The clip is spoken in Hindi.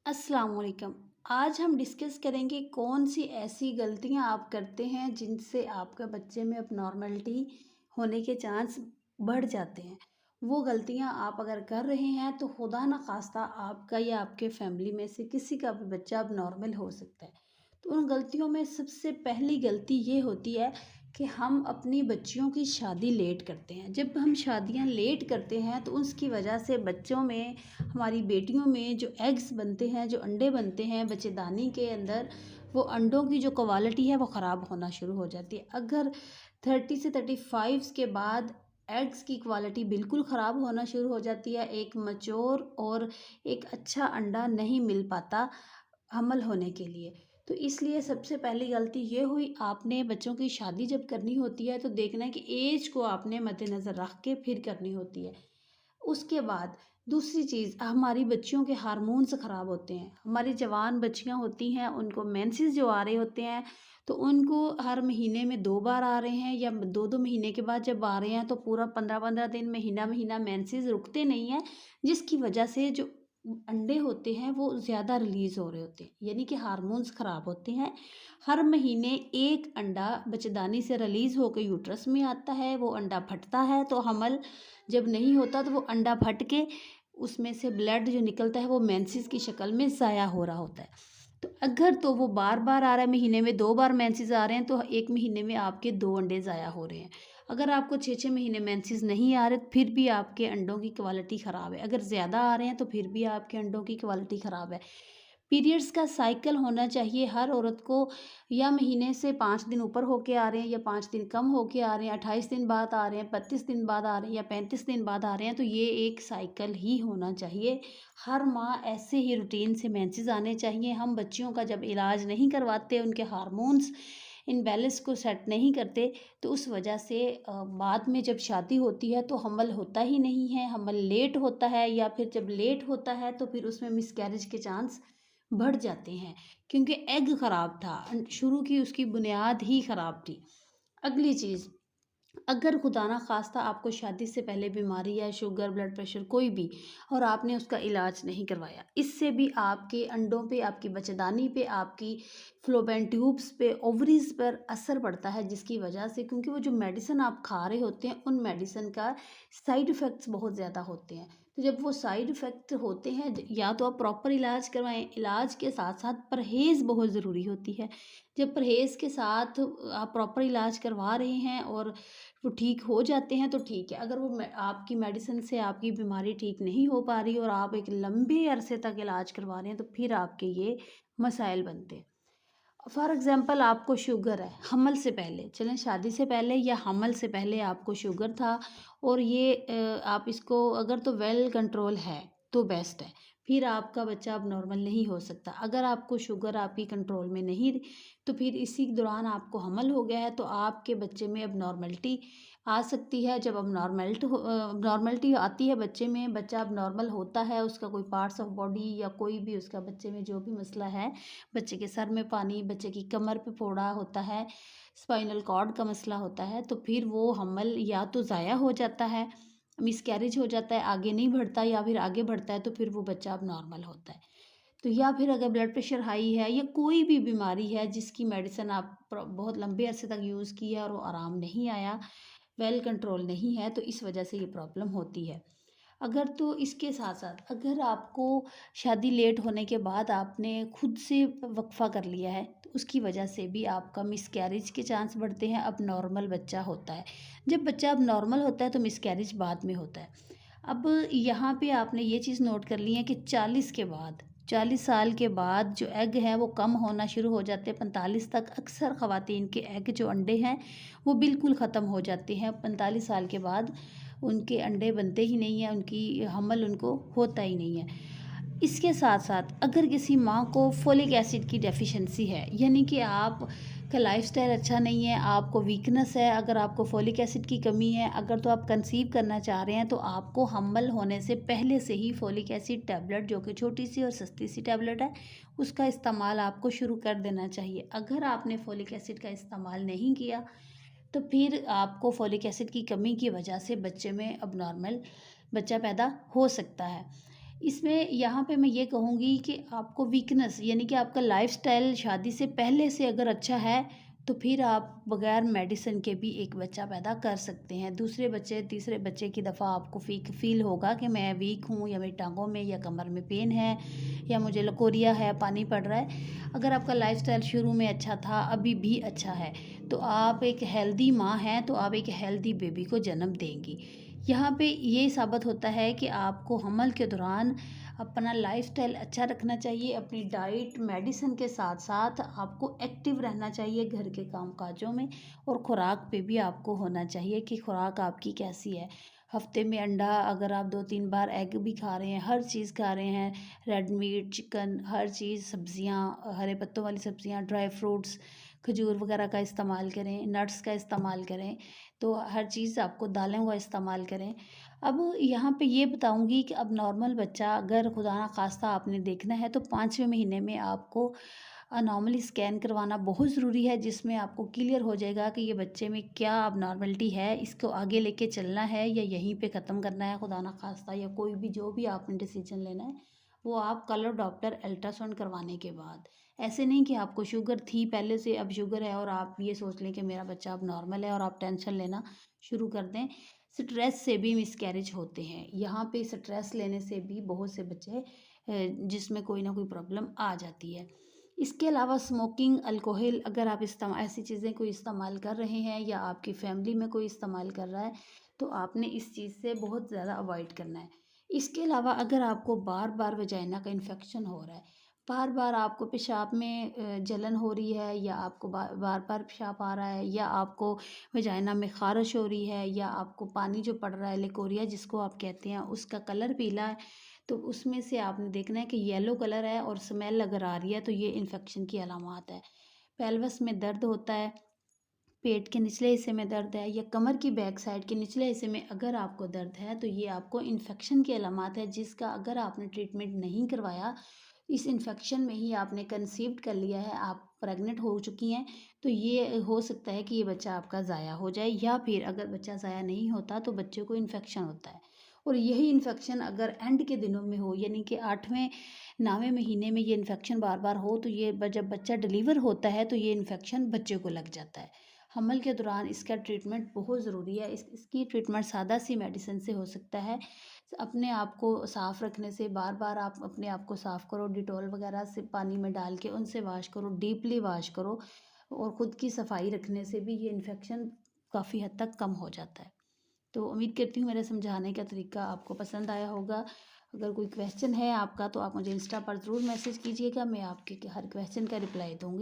अस्सलाम वालेकुम। आज हम डिस्कस करेंगे कौन सी ऐसी गलतियां आप करते हैं जिनसे आपके बच्चे में अबनॉर्मलिटी होने के चांस बढ़ जाते हैं। वो गलतियां आप अगर कर रहे हैं तो खुदा न खास्ता आपका या आपके फैमिली में से किसी का भी बच्चा अबनॉर्मल हो सकता है। तो उन गलतियों में सबसे पहली गलती ये होती है कि हम अपनी बच्चियों की शादी लेट करते हैं। जब हम शादियां लेट करते हैं तो उसकी वजह से बच्चों में, हमारी बेटियों में जो एग्स बनते हैं, जो अंडे बनते हैं बच्चेदानी के अंदर, वो अंडों की जो क्वालिटी है वो ख़राब होना शुरू हो जाती है। अगर 30 से 35 के बाद एग्स की क्वालिटी बिल्कुल ख़राब होना शुरू हो जाती है, एक मैच्योर और एक अच्छा अंडा नहीं मिल पाता हमल होने के लिए। तो इसलिए सबसे पहली गलती ये हुई, आपने बच्चों की शादी जब करनी होती है तो देखना है कि एज को आपने मद्देनज़र रख के फिर करनी होती है। उसके बाद दूसरी चीज़, हमारी बच्चियों के हार्मोन्स ख़राब होते हैं। हमारी जवान बच्चियाँ होती हैं, उनको मेंसेस जो आ रहे होते हैं, तो उनको हर महीने में 2 बार आ रहे हैं या 2-2 महीने के बाद जब आ रहे हैं तो पूरा 15-15 दिन, महीना-महीना मेंसेस रुकते नहीं हैं, जिसकी वजह से जो अंडे होते हैं वो ज़्यादा रिलीज़ हो रहे होते हैं, यानी कि हार्मोन्स ख़राब होते हैं। हर महीने 1 अंडा बच्चेदानी से रिलीज़ होकर यूट्रस में आता है, वो अंडा फटता है तो हमल जब नहीं होता तो वो अंडा फट के उसमें से ब्लड जो निकलता है वो मेंसेस की शक्ल में ज़ाया हो रहा होता है। तो अगर तो वो बार-बार आ रहा है, महीने में 2 बार मेंसेस आ रहे हैं तो 1 महीने में आपके 2 अंडे ज़ाया हो रहे हैं। अगर आपको 6-6 महीने मेंसेस नहीं आ रहे फिर भी आपके अंडों की क्वालिटी ख़राब है। अगर ज़्यादा आ रहे हैं तो फिर भी आपके अंडों की क्वालिटी ख़राब है। पीरियड्स का साइकिल होना चाहिए हर औरत को, या महीने से 5 दिन ऊपर होके आ रहे हैं या 5 दिन कम होके आ रहे हैं, 28 दिन बाद आ रहे हैं, 32 दिन बाद आ रहे हैं या 35 दिन बाद आ रहे हैं, तो ये एक साइकिल ही होना चाहिए। हर माह ऐसे ही रूटीन से मेंसेस आने चाहिए। हम बच्चियों का जब इलाज नहीं करवाते, उनके हार्मोन्स इम्बैलेंस को सेट नहीं करते, तो उस वजह से बाद में जब शादी होती है तो हमल होता ही नहीं है, हमल लेट होता है, या फिर जब लेट होता है तो फिर उसमें मिसकैरेज के चांस बढ़ जाते हैं, क्योंकि एग ख़राब था, शुरू की उसकी बुनियाद ही ख़राब थी। अगली चीज़, अगर खुदा ना खास्ता आपको शादी से पहले बीमारी है, शुगर, ब्लड प्रेशर कोई भी, और आपने उसका इलाज नहीं करवाया, इससे भी आपके अंडों पे, आपकी बच्चेदानी पे, आपकी फ्लोपेन ट्यूब्स पे, ओवरीज पर असर पड़ता है, जिसकी वजह से, क्योंकि वो जो मेडिसिन आप खा रहे होते हैं उन मेडिसिन का साइड इफ़ेक्ट्स बहुत ज़्यादा होते हैं। तो जब वो साइड इफ़ेक्ट होते हैं, या तो आप प्रॉपर इलाज करवाएं, इलाज के साथ साथ परहेज़ बहुत ज़रूरी होती है। जब परहेज़ के साथ आप प्रॉपर इलाज करवा रहे हैं और वो ठीक हो जाते हैं तो ठीक है। अगर वो आपकी मेडिसिन से आपकी बीमारी ठीक नहीं हो पा रही और आप एक लंबे अरसे तक इलाज करवा रहे हैं तो फिर आपके ये मसाइल बनते हैं। फॉर एग्ज़ाम्पल, आपको शुगर है, हमल से पहले, चलें शादी से पहले या हमल से पहले आपको शुगर था, और ये आप इसको अगर तो वेल कंट्रोल है तो बेस्ट है, फिर आपका बच्चा अब नॉर्मल नहीं हो सकता। अगर आपको शुगर आपकी कंट्रोल में नहीं रही, तो फिर इसी दौरान आपको हमल हो गया है तो आपके बच्चे में अब नॉर्मलिटी आ सकती है। जब अब नॉर्मलिटी आती है बच्चे में, बच्चा अब नॉर्मल होता है, उसका कोई पार्ट्स ऑफ बॉडी या कोई भी उसका बच्चे में जो भी मसला है, बच्चे के सर में पानी, बच्चे की कमर पे फोड़ा होता है, स्पाइनल कॉर्ड का मसला होता है, तो फिर वो हमल या तो ज़ाया हो जाता है, मिसकैरेज हो जाता है, आगे नहीं बढ़ता, या फिर आगे बढ़ता है तो फिर वो बच्चा अब नॉर्मल होता है। तो या फिर अगर ब्लड प्रेशर हाई है या कोई भी बीमारी है जिसकी मेडिसिन आप बहुत लंबे अरसे तक यूज़ की है और वो आराम नहीं आया, वेल कंट्रोल नहीं है, तो इस वजह से ये प्रॉब्लम होती है। अगर तो इसके साथ-साथ अगर आपको शादी लेट होने के बाद आपने खुद से वक़्फ़ा कर लिया है, तो उसकी वजह से भी आपका मिसकैरेज के चांस बढ़ते हैं, अब नॉर्मल बच्चा होता है। जब बच्चा अब नॉर्मल होता है तो मिसकैरेज बाद में होता है। अब यहाँ पे आपने ये चीज़ नोट कर ली है कि 40 के बाद, 40 साल के बाद जो एग हैं वो कम होना शुरू हो जाते हैं। 45 तक अक्सर ख़वातीन के एग, जो अंडे हैं, वो बिल्कुल ख़त्म हो जाते हैं। 45 साल के बाद उनके अंडे बनते ही नहीं हैं, उनकी हमल उनको होता ही नहीं है। इसके साथ-साथ अगर किसी माँ को फ़ोलिक एसिड की डेफ़िशिएंसी है, यानी कि आपका लाइफ़स्टाइल अच्छा नहीं है, आपको वीकनेस है, अगर आपको फ़ोलिक एसिड की कमी है, अगर तो आप कंसीव करना चाह रहे हैं, तो आपको हमल होने से पहले से ही फ़ोलिक एसिड टैबलेट, जो कि छोटी-सी और सस्ती-सी टैबलेट है, उसका इस्तेमाल आपको शुरू कर देना चाहिए। अगर आपने फ़ोलिक एसिड का इस्तेमाल नहीं किया, तो फिर आपको फ़ोलिक एसिड की कमी की वजह से बच्चे में अबनॉर्मल बच्चा पैदा हो सकता है। इसमें यहाँ पे मैं ये कहूँगी कि आपको वीकनेस यानी कि आपका लाइफ़स्टाइल शादी से पहले से अगर अच्छा है, तो फिर आप बगैर मेडिसिन के भी एक बच्चा पैदा कर सकते हैं। दूसरे बच्चे, तीसरे बच्चे की दफ़ा आपको फ़ील होगा कि मैं वीक हूँ या मेरी टाँगों में या कमर में पेन है या मुझे लकोरिया है, पानी पड़ रहा है। अगर आपका लाइफ़स्टाइल शुरू में अच्छा था, अभी भी अच्छा है, तो आप एक हेल्दी माँ हैं, तो आप एक हेल्दी बेबी को जन्म देंगी। यहाँ पे ये साबित होता है कि आपको हमल के दौरान अपना लाइफ़स्टाइल अच्छा रखना चाहिए, अपनी डाइट, मेडिसिन के साथ-साथ आपको एक्टिव रहना चाहिए घर के काम-काजों में और खुराक पे भी आपको होना चाहिए कि खुराक आपकी कैसी है। हफ़्ते में अंडा अगर आप 2-3 बार एग भी खा रहे हैं, हर चीज़ खा रहे हैं, रेड मीट, चिकन, हर चीज़, सब्ज़ियाँ, हरे पत्तों वाली सब्ज़ियाँ, ड्राई फ्रूट्स, खजूर वगैरह का इस्तेमाल करें, नट्स का इस्तेमाल करें, तो हर चीज़ आपको दालों का इस्तेमाल करें। अब यहाँ पे ये बताऊँगी कि अब नॉर्मल बच्चा अगर खुदा ना ख़ास्ता आपने देखना है तो 5वें महीने में आपको नॉर्मली स्कैन करवाना बहुत ज़रूरी है, जिसमें आपको क्लियर हो जाएगा कि ये बच्चे में क्या अबनॉर्मलिटी है, इसको आगे लेके चलना है या यहीं पे ख़त्म करना है खुदा ना ख़ास्ता, या कोई भी जो भी आपने डिसीजन लेना है, वो आप कलर डॉप्टर अल्ट्रासाउंड करवाने के बाद। ऐसे नहीं कि आपको शुगर थी पहले से, अब शुगर है और आप ये सोच लें कि मेरा बच्चा अब नॉर्मल है और आप टेंशन लेना शुरू कर दें। स्ट्रेस से भी मिसकैरेज होते हैं। यहाँ पे स्ट्रेस लेने से भी बहुत से बच्चे जिसमें कोई ना कोई प्रॉब्लम आ जाती है। इसके अलावा स्मोकिंग, अल्कोहल अगर आप ऐसी चीज़ें कोई इस्तेमाल कर रहे हैं या आपकी फैमिली में कोई इस्तेमाल कर रहा है, तो आपने इस चीज़ से बहुत ज़्यादा अवॉइड करना है। इसके अलावा अगर आपको बार-बार वजाइना का इन्फेक्शन हो रहा है, बार-बार आपको पेशाब में जलन हो रही है या आपको बार-बार पेशाब आ रहा है या आपको वजाइना में ख़ारिश हो रही है या आपको पानी जो पड़ रहा है, लिकोरिया जिसको आप कहते हैं, उसका कलर पीला है, तो उसमें से आपने देखना है कि येलो कलर है और स्मेल अगर आ रही है, तो ये इन्फेक्शन की अलामत है। पेल्विस में दर्द होता है, पेट के निचले हिस्से में दर्द है या कमर की बैक साइड के निचले हिस्से में अगर आपको दर्द है, तो ये आपको इन्फेक्शन की अलामत है, जिसका अगर आपने ट्रीटमेंट नहीं करवाया, इस इन्फेक्शन में ही आपने कंसीव्ड कर लिया है, आप प्रेग्नेंट हो चुकी हैं, तो ये हो सकता है कि ये बच्चा आपका ज़ाया हो जाए, या फिर अगर बच्चा ज़ाया नहीं होता तो बच्चे को इन्फेक्शन होता है। और यही इन्फेक्शन अगर एंड के दिनों में हो, यानी कि 8वें 9वें महीने में ये इन्फेक्शन बार-बार हो, तो ये जब बच्चा डिलीवर होता है, तो ये इन्फेक्शन बच्चे को लग जाता है। हमल के दौरान इसका ट्रीटमेंट बहुत ज़रूरी है। इसकी ट्रीटमेंट सादा सी मेडिसिन से हो सकता है। अपने आप को साफ़ रखने से, बार-बार आप अपने आप को साफ़ करो, डिटॉल वगैरह से पानी में डाल के उनसे वॉश करो, डीपली वॉश करो, और ख़ुद की सफाई रखने से भी ये इन्फेक्शन काफ़ी हद तक कम हो जाता है। तो उम्मीद करती हूँ मेरे समझाने का तरीका आपको पसंद आया होगा। अगर कोई क्वेश्चन है आपका, तो आप मुझे इंस्टा पर ज़रूर मैसेज कीजिएगा, मैं आपके हर क्वेश्चन का रिप्लाई दूँगी।